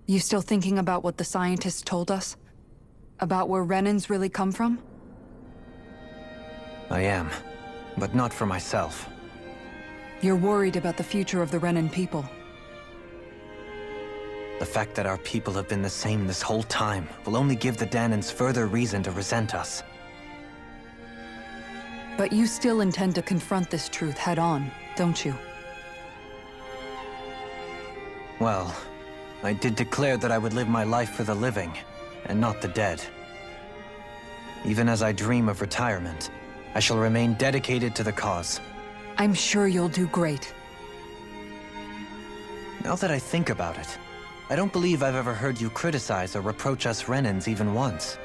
You still thinking about what the scientists told us? About where Renans really come from? I am, but not for myself. You're worried about the future of the Renan people. The fact that our people have been the same this whole time will only give the Danans further reason to resent us. But you still intend to confront this truth head-on, don't you? Well, I did declare that I would live my life for the living, and not the dead. Even as I dream of retirement, I shall remain dedicated to the cause. I'm sure you'll do great. Now that I think about it, I don't believe I've ever heard you criticize or reproach us Renans even once.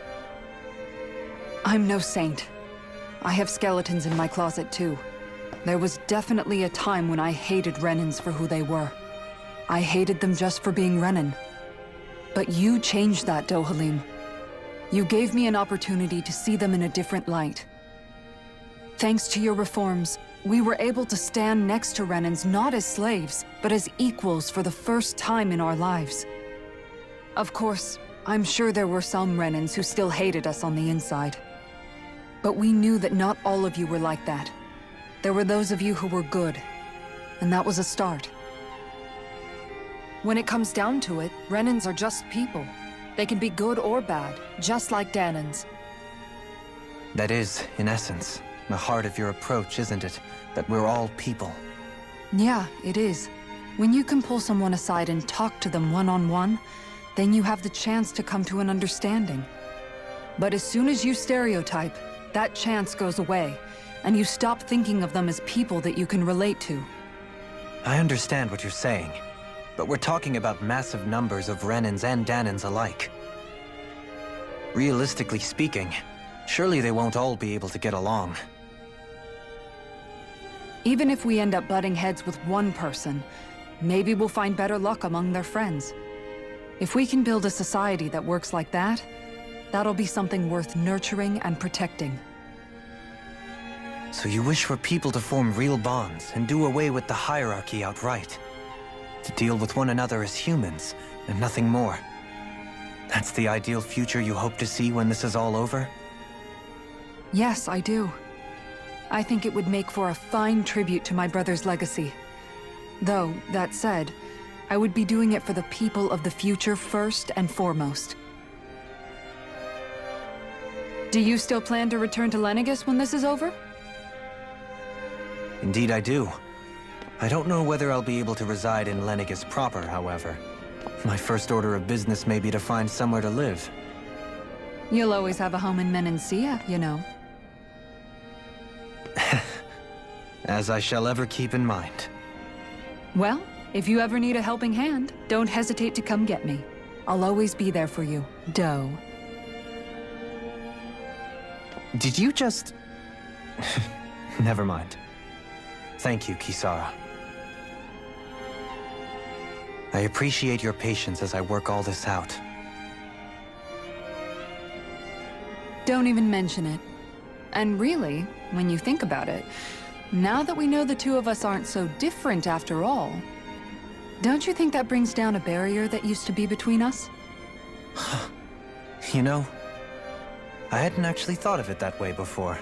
I'm no saint. I have skeletons in my closet too. There was definitely a time when I hated Renans for who they were. I hated them just for being Renan. But you changed that, Dohalim. You gave me an opportunity to see them in a different light. Thanks to your reforms, we were able to stand next to Renans not as slaves, but as equals for the first time in our lives. Of course, I'm sure there were some Renans who still hated us on the inside. But we knew that not all of you were like that. There were those of you who were good, and that was a start. When it comes down to it, Renans are just people. They can be good or bad, just like Danans. That is, in essence, the heart of your approach, isn't it? That we're all people. Yeah, it is. When you can pull someone aside and talk to them one-on-one, then you have the chance to come to an understanding. But as soon as you stereotype, that chance goes away, and you stop thinking of them as people that you can relate to. I understand what you're saying, but we're talking about massive numbers of Renans and Danans alike. Realistically speaking, surely they won't all be able to get along. Even if we end up butting heads with one person, maybe we'll find better luck among their friends. If we can build a society that works like that, that'll be something worth nurturing and protecting. So you wish for people to form real bonds and do away with the hierarchy outright? To deal with one another as humans, and nothing more? That's the ideal future you hope to see when this is all over? Yes, I do. I think it would make for a fine tribute to my brother's legacy. Though, that said, I would be doing it for the people of the future first and foremost. Do you still plan to return to Lenegis when this is over? Indeed I do. I don't know whether I'll be able to reside in Lenegis proper, however. My first order of business may be to find somewhere to live. You'll always have a home in Menancia, you know. As I shall ever keep in mind. Well, if you ever need a helping hand, don't hesitate to come get me. I'll always be there for you, Doe. Did you just... Never mind. Thank you, Kisara. I appreciate your patience as I work all this out. Don't even mention it. And really, when you think about it, now that we know the two of us aren't so different after all, don't you think that brings down a barrier that used to be between us? You know, I hadn't actually thought of it that way before.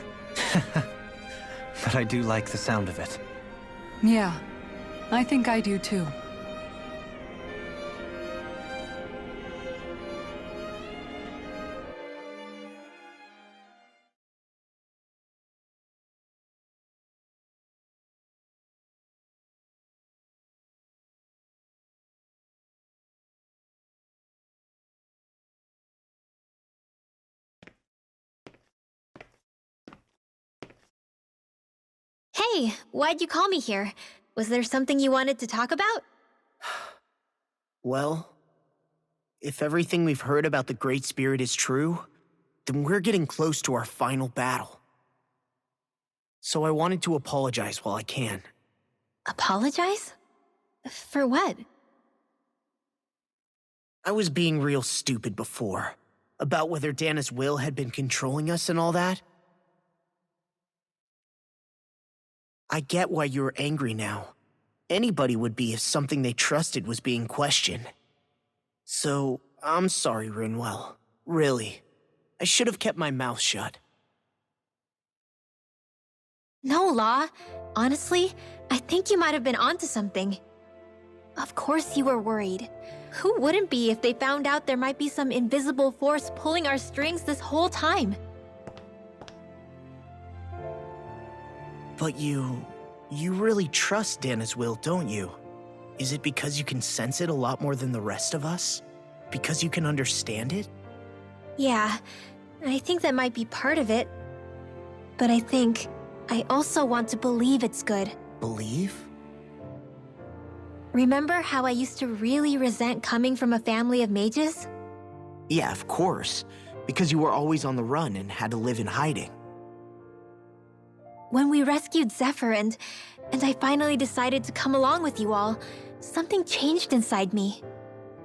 But I do like the sound of it. Yeah, I think I do too. Hey, why'd you call me here? Was there something you wanted to talk about? Well, if everything we've heard about the Great Spirit is true, then we're getting close to our final battle. So I wanted to apologize while I can. Apologize? For what? I was being real stupid before, about whether Dana's will had been controlling us and all that. I get why you're angry now. Anybody would be if something they trusted was being questioned. So, I'm sorry, Rinwell. Really. I should have kept my mouth shut. No, Law. Honestly, I think you might have been onto something. Of course you were worried. Who wouldn't be if they found out there might be some invisible force pulling our strings this whole time? But you really trust Dana's will, don't you? Is it because you can sense it a lot more than the rest of us? Because you can understand it? Yeah, I think that might be part of it. But I also want to believe it's good. Believe? Remember how I used to really resent coming from a family of mages? Yeah, of course. Because you were always on the run and had to live in hiding. When we rescued Zephyr and I finally decided to come along with you all, something changed inside me.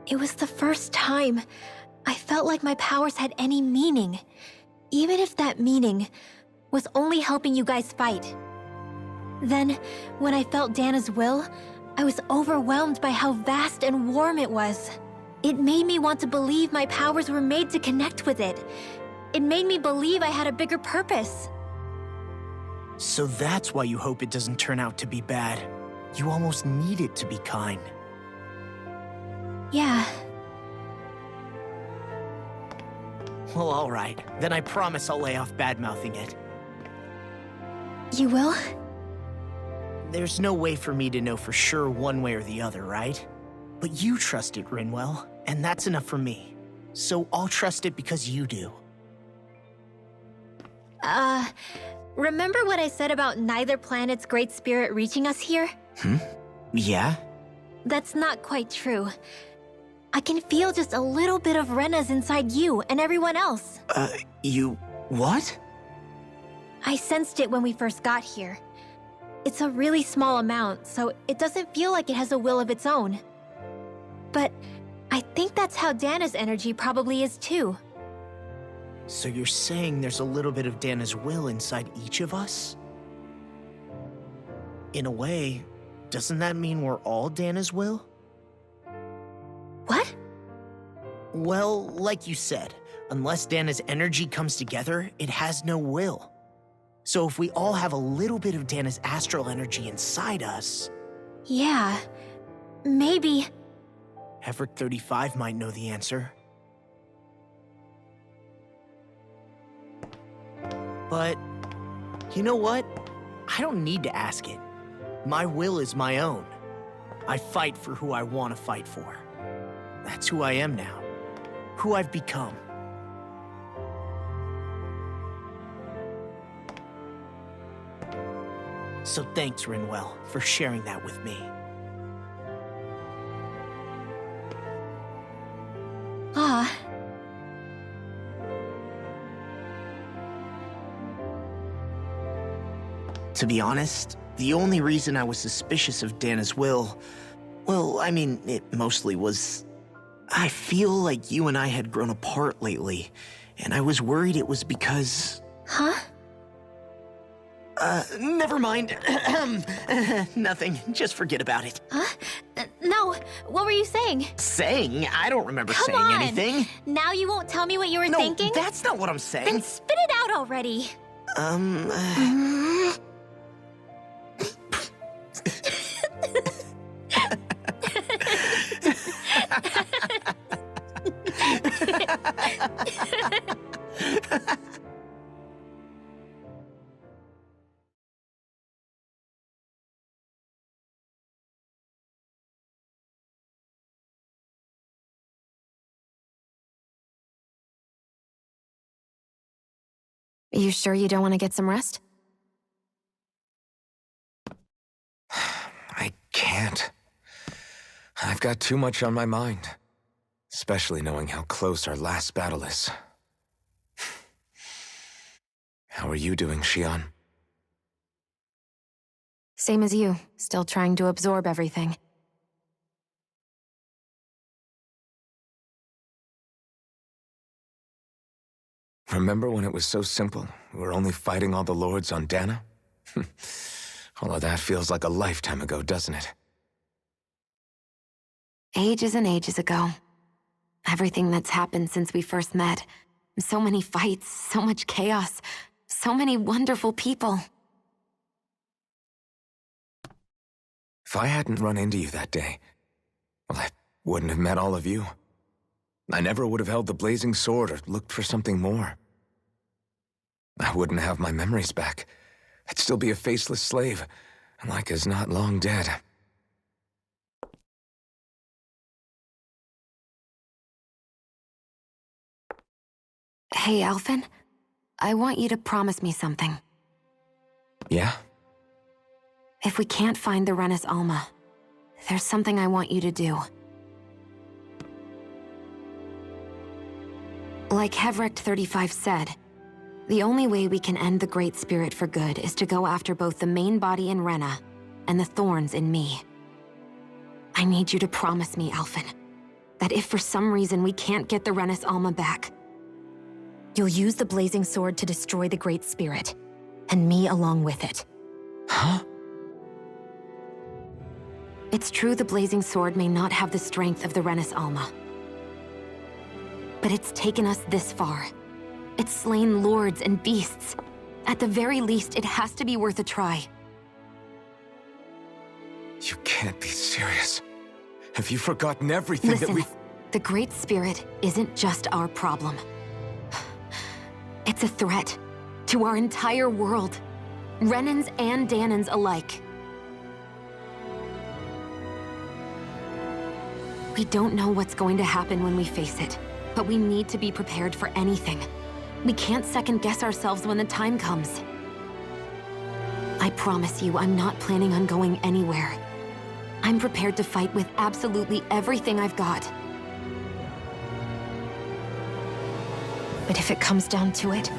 It was the first time I felt like my powers had any meaning, even if that meaning was only helping you guys fight. Then, when I felt Dana's will, I was overwhelmed by how vast and warm it was. It made me want to believe my powers were made to connect with it. It made me believe I had a bigger purpose. So that's why you hope it doesn't turn out to be bad. You almost need it to be kind. Yeah. Well, alright. Then I promise I'll lay off bad-mouthing it. You will? There's no way for me to know for sure one way or the other, right? But you trust it, Rinwell, and that's enough for me. So I'll trust it because you do. Remember what I said about neither planet's great spirit reaching us here? Yeah? That's not quite true. I can feel just a little bit of Rena's inside you and everyone else. You... what? I sensed it when we first got here. It's a really small amount, so it doesn't feel like it has a will of its own. But I think that's how Dana's energy probably is too. So you're saying there's a little bit of Dana's will inside each of us? In a way, doesn't that mean we're all Dana's will? What? Well, like you said, unless Dana's energy comes together, it has no will. So if we all have a little bit of Dana's astral energy inside us... Yeah, maybe... Hefric 35 might know the answer. But, you know what? I don't need to ask it. My will is my own. I fight for who I want to fight for. That's who I am now. Who I've become. So thanks, Rinwell, for sharing that with me. Ah. To be honest, the only reason I was suspicious of Dana's will, well, I mean, it mostly was... I feel like you and I had grown apart lately, and I was worried it was because... Huh? Never mind. Nothing. Just forget about it. Huh? No, what were you saying? Saying? I don't remember Come saying on. anything. Now you won't tell me what you were No, thinking? that's not what I'm saying. Then spit it out already. You sure you don't want to get some rest? I can't. I've got too much on my mind. Especially knowing how close our last battle is. How are you doing, Xion? Same as you, still trying to absorb everything. Remember when it was so simple? We were only fighting all the lords on Dana? All of that feels like a lifetime ago, doesn't it? Ages and ages ago. Everything that's happened since we first met. So many fights, so much chaos, so many wonderful people. If I hadn't run into you that day, well, I wouldn't have met all of you. I never would have held the blazing sword or looked for something more. I wouldn't have my memories back. I'd still be a faceless slave, like as not long dead. Hey, Alphen. I want you to promise me something. Yeah? If we can't find the Rena's Alma, there's something I want you to do. Like Hevrecht 35 said, the only way we can end the Great Spirit for good is to go after both the main body in Rena and the thorns in me. I need you to promise me, Alphen, that if for some reason we can't get the Rena's Alma back, you'll use the blazing sword to destroy the Great Spirit, and me along with it. Huh? It's true the blazing sword may not have the strength of the Rena's Alma, but it's taken us this far. It's slain lords and beasts. At the very least, it has to be worth a try. You can't be serious. Have you forgotten everything Listen, that we've... the Great Spirit isn't just our problem. It's a threat to our entire world. Renans and Danans alike. We don't know what's going to happen when we face it, but we need to be prepared for anything. We can't second-guess ourselves when the time comes. I promise you, I'm not planning on going anywhere. I'm prepared to fight with absolutely everything I've got. But if it comes down to it,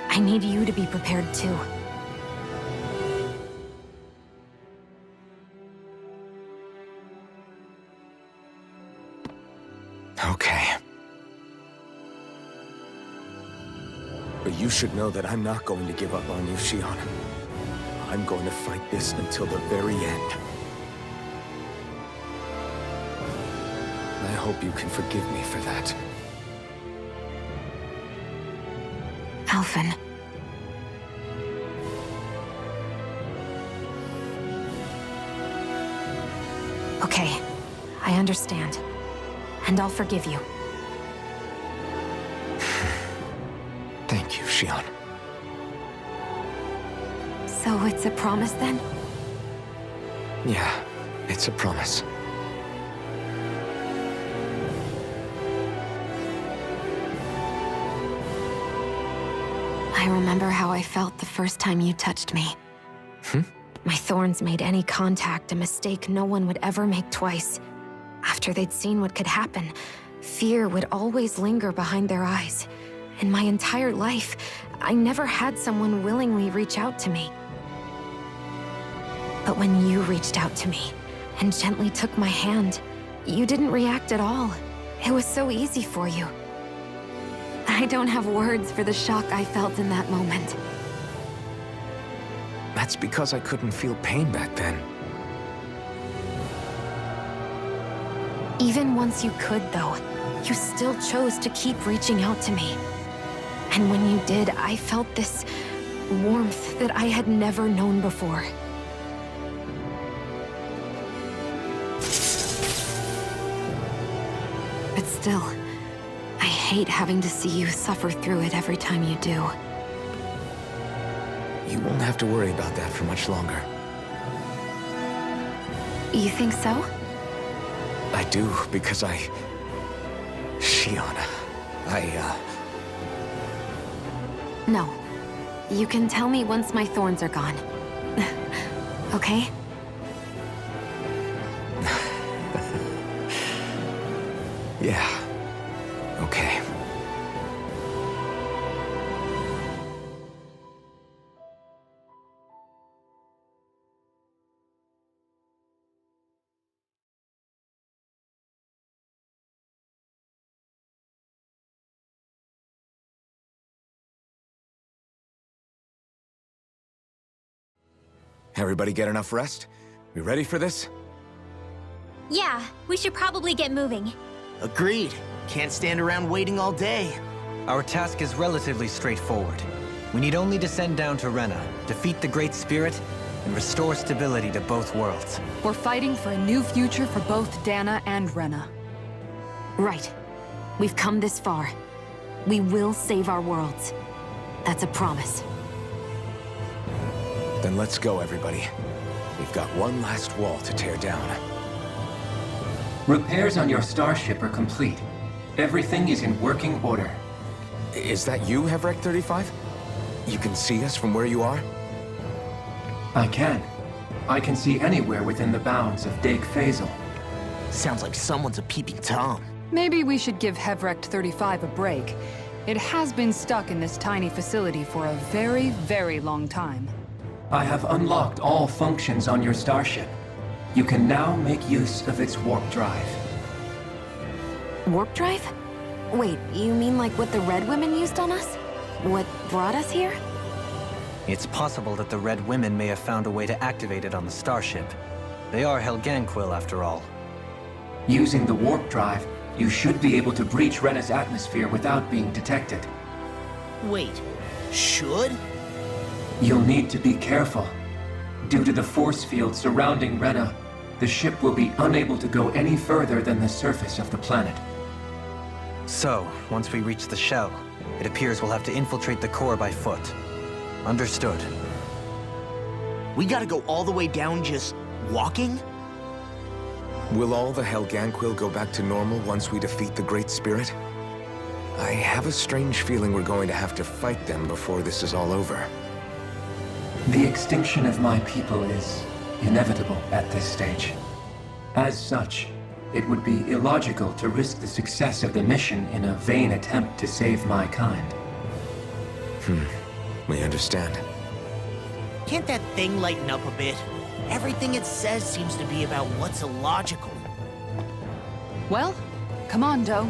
I need you to be prepared too. Okay. But you should know that I'm not going to give up on you, Shion. I'm going to fight this until the very end. I hope you can forgive me for that. Alphen. Okay, I understand. And I'll forgive you. Thank you, Shion. So it's a promise then? Yeah, it's a promise. I remember how I felt the first time you touched me. My thorns made any contact a mistake no one would ever make twice. After they'd seen what could happen, fear would always linger behind their eyes. In my entire life, I never had someone willingly reach out to me. But when you reached out to me and gently took my hand, you didn't react at all. It was so easy for you. I don't have words for the shock I felt in that moment. That's because I couldn't feel pain back then. Even once you could, though, you still chose to keep reaching out to me. And when you did, I felt this warmth that I had never known before. But still, I hate having to see you suffer through it every time you do. You won't have to worry about that for much longer. You think so? I do, because Shion, No. You can tell me once my thorns are gone. Okay? Yeah. Okay. Everybody get enough rest? We ready for this? Yeah, we should probably get moving. Agreed. Can't stand around waiting all day. Our task is relatively straightforward. We need only descend down to Rena, defeat the Great Spirit, and restore stability to both worlds. We're fighting for a new future for both Dana and Rena. Right. We've come this far. We will save our worlds. That's a promise. Then let's go, everybody. We've got one last wall to tear down. Repairs on your starship are complete. Everything is in working order. Is that you, Hevrek 35? You can see us from where you are? I can. I can see anywhere within the bounds of Dake Phasal. Sounds like someone's a peeping Tom. Maybe we should give Hevrect 35 a break. It has been stuck in this tiny facility for a very, very long time. I have unlocked all functions on your starship. You can now make use of its warp drive. Warp drive? Wait, you mean like what the Red Women used on us? What brought us here? It's possible that the Red Women may have found a way to activate it on the starship. They are Helganquil, after all. Using the warp drive, you should be able to breach Rena's atmosphere without being detected. Wait, should? You'll need to be careful. Due to the force field surrounding Rena, the ship will be unable to go any further than the surface of the planet. So, once we reach the shell, it appears we'll have to infiltrate the core by foot. Understood. We gotta go all the way down just walking? Will all the Helganquil go back to normal once we defeat the Great Spirit? I have a strange feeling we're going to have to fight them before this is all over. The extinction of my people is inevitable at this stage. As such, it would be illogical to risk the success of the mission in a vain attempt to save my kind. We understand. Can't that thing lighten up a bit? Everything it says seems to be about what's illogical. Well, come on, Doe.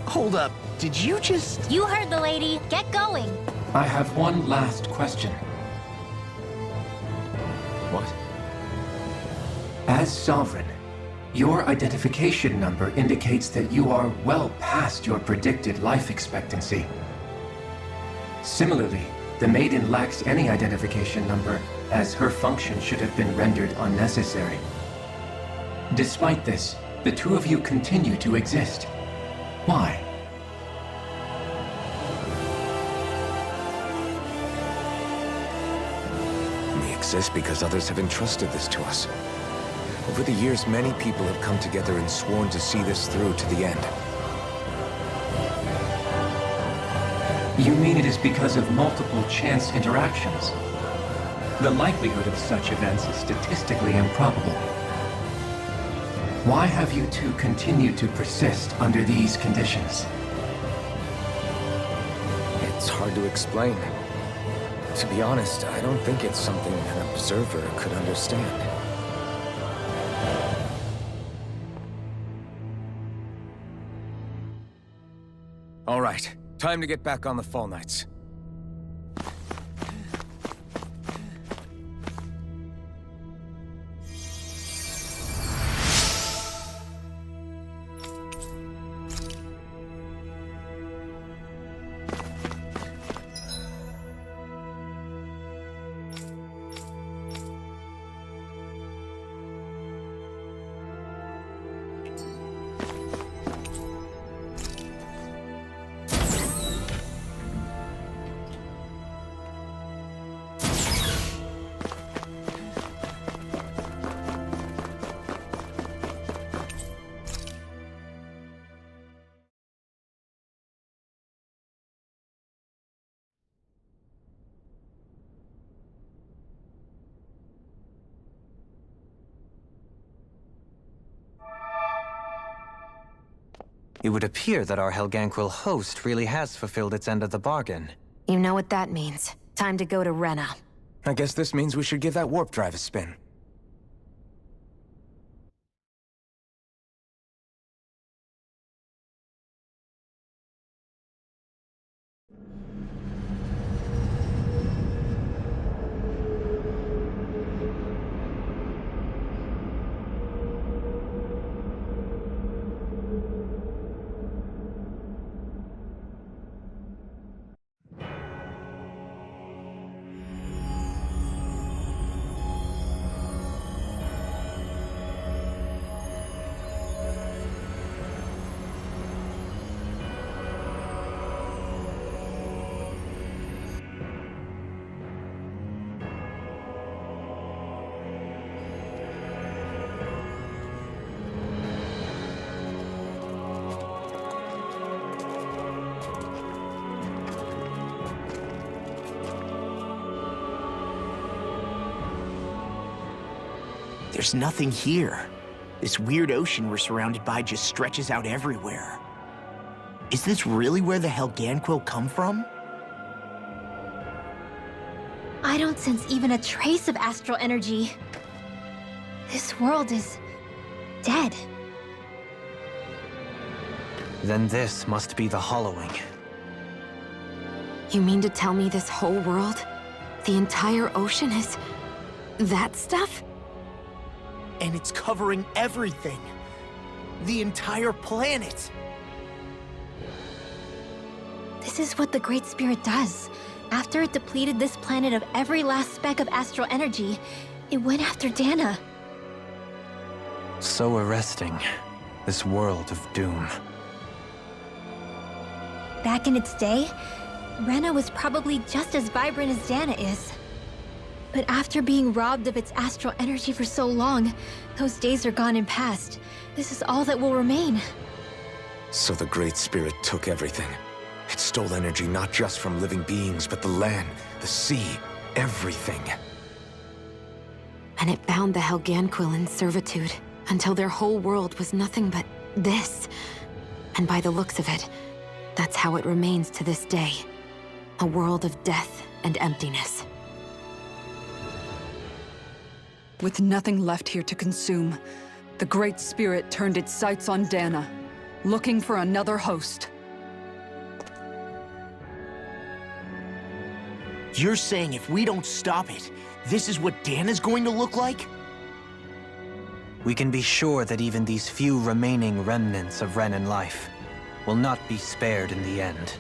Hold up, did you just... You heard the lady. Get going. I have one last question. What? As Sovereign, your identification number indicates that you are well past your predicted life expectancy. Similarly, the Maiden lacks any identification number, as her function should have been rendered unnecessary. Despite this, the two of you continue to exist. Why? We exist because others have entrusted this to us. Over the years, many people have come together and sworn to see this through to the end. You mean it is because of multiple chance interactions? The likelihood of such events is statistically improbable. Why have you two continued to persist under these conditions? It's hard to explain. To be honest, I don't think it's something an observer could understand. All right, time to get back on the Fall Knights. It would appear that our Helganquil host really has fulfilled its end of the bargain. You know what that means. Time to go to Rena. I guess this means we should give that warp drive a spin. there's nothing here. This weird ocean we're surrounded by just stretches out everywhere. Is this really where the Helganquil come from? I don't sense even a trace of astral energy. This world is dead. Then this must be the hollowing. You mean to tell me this whole world, the entire ocean is that stuff? And it's covering everything. The entire planet. This is what the Great Spirit does. After it depleted this planet of every last speck of astral energy, it went after Dana. So arresting. This world of doom. Back in its day, Rena was probably just as vibrant as Dana is. But after being robbed of its astral energy for so long, those days are gone and past. This is all that will remain. So the Great Spirit took everything. It stole energy not just from living beings, but the land, the sea, everything. And it bound the Helganquil in servitude, until their whole world was nothing but this. And by the looks of it, that's how it remains to this day. A world of death and emptiness. With nothing left here to consume, the Great Spirit turned its sights on Dana, looking for another host. You're saying if we don't stop it, this is what Dana's going to look like? We can be sure that even these few remaining remnants of Renan life will not be spared in the end.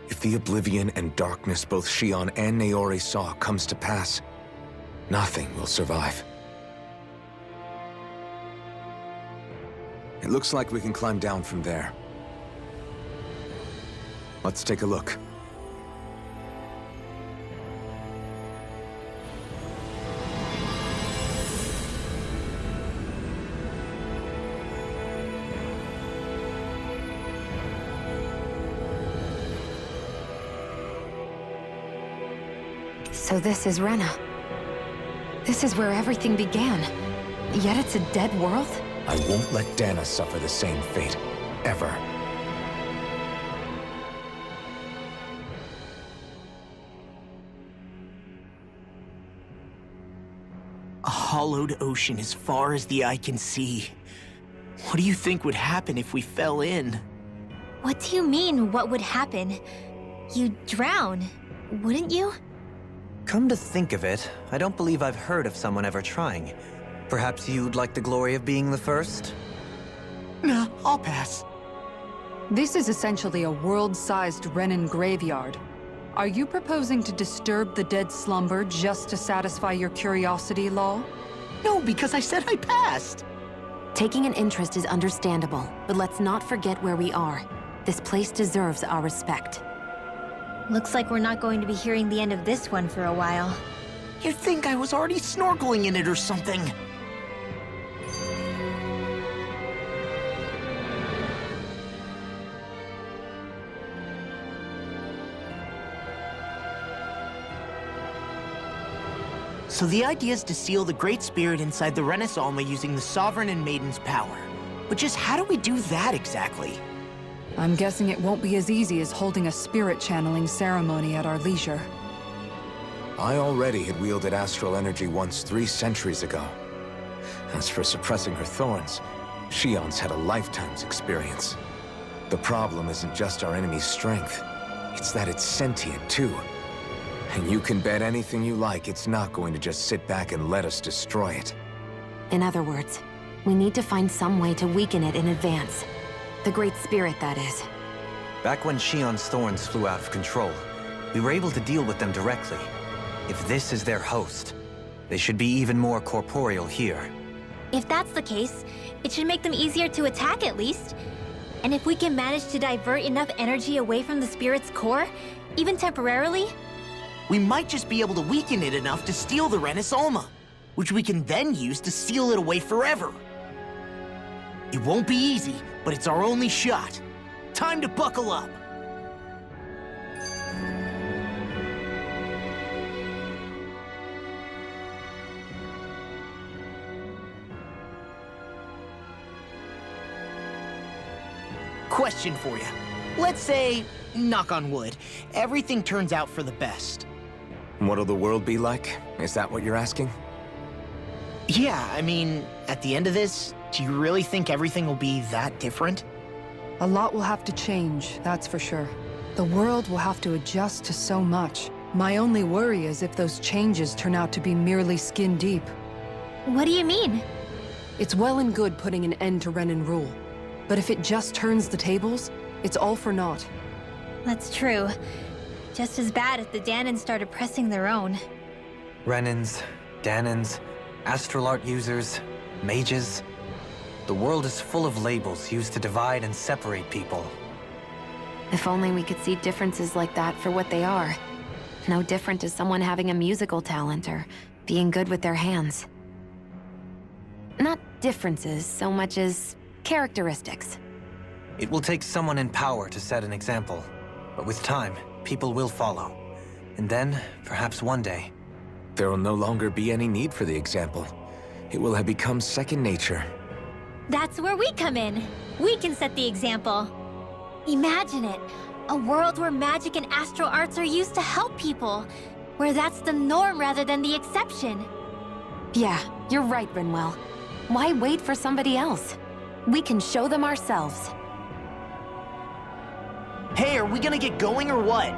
If the oblivion and darkness both Shion and Naori saw comes to pass, nothing will survive. It looks like we can climb down from there. Let's take a look. So this is Rena. This is where everything began. Yet it's a dead world? I won't let Dana suffer the same fate. Ever. A hollowed ocean as far as the eye can see. What do you think would happen if we fell in? What do you mean, what would happen? You'd drown, wouldn't you? Come to think of it, I don't believe I've heard of someone ever trying. Perhaps you'd like the glory of being the first? Nah, I'll pass. This is essentially a world-sized Renan graveyard. Are you proposing to disturb the dead slumber just to satisfy your curiosity, Law? No, because I said I passed. Taking an interest is understandable, but let's not forget where we are. This place deserves our respect. Looks like we're not going to be hearing the end of this one for a while. You'd think I was already snorkeling in it or something. So the idea is to seal the Great Spirit inside the Renaissance using the Sovereign and Maiden's power. But just how do we do that exactly? I'm guessing it won't be as easy as holding a spirit channeling ceremony at our leisure. I already had wielded astral energy once 3 centuries ago. As for suppressing her thorns, Shion's had a lifetime's experience. The problem isn't just our enemy's strength, it's that it's sentient too. And you can bet anything you like it's not going to just sit back and let us destroy it. In other words, we need to find some way to weaken it in advance. The Great Spirit, that is. Back when Shion's thorns flew out of control, we were able to deal with them directly. If this is their host, they should be even more corporeal here. If that's the case, it should make them easier to attack at least. And if we can manage to divert enough energy away from the spirit's core, even temporarily, We might just be able to weaken it enough to steal the Renaissance, which we can then use to seal it away forever. It won't be easy, but it's our only shot. Time to buckle up. question for you. Let's say, knock on wood, everything turns out for the best. What'll the world be like? Is that what you're asking? Yeah, I mean, at the end of this, do you really think everything will be that different? A lot will have to change, that's for sure. The world will have to adjust to so much. My only worry is if those changes turn out to be merely skin deep. What do you mean? It's well and good putting an end to Renan rule. But if it just turns the tables, it's all for naught. That's true. Just as bad if the Danans started pressing their own. Renans, Danans, astral art users, mages. The world is full of labels used to divide and separate people. If only we could see differences like that for what they are. No different as someone having a musical talent or being good with their hands. Not differences so much as characteristics. It will take someone in power to set an example, but with time, people will follow. And then, perhaps one day... There will no longer be any need for the example. It will have become second nature. That's where we come in. We can set the example. Imagine it. A world where magic and astral arts are used to help people. Where that's the norm rather than the exception. Yeah, you're right, Rinwell. Why wait for somebody else? We can show them ourselves. Hey, are we gonna get going or what?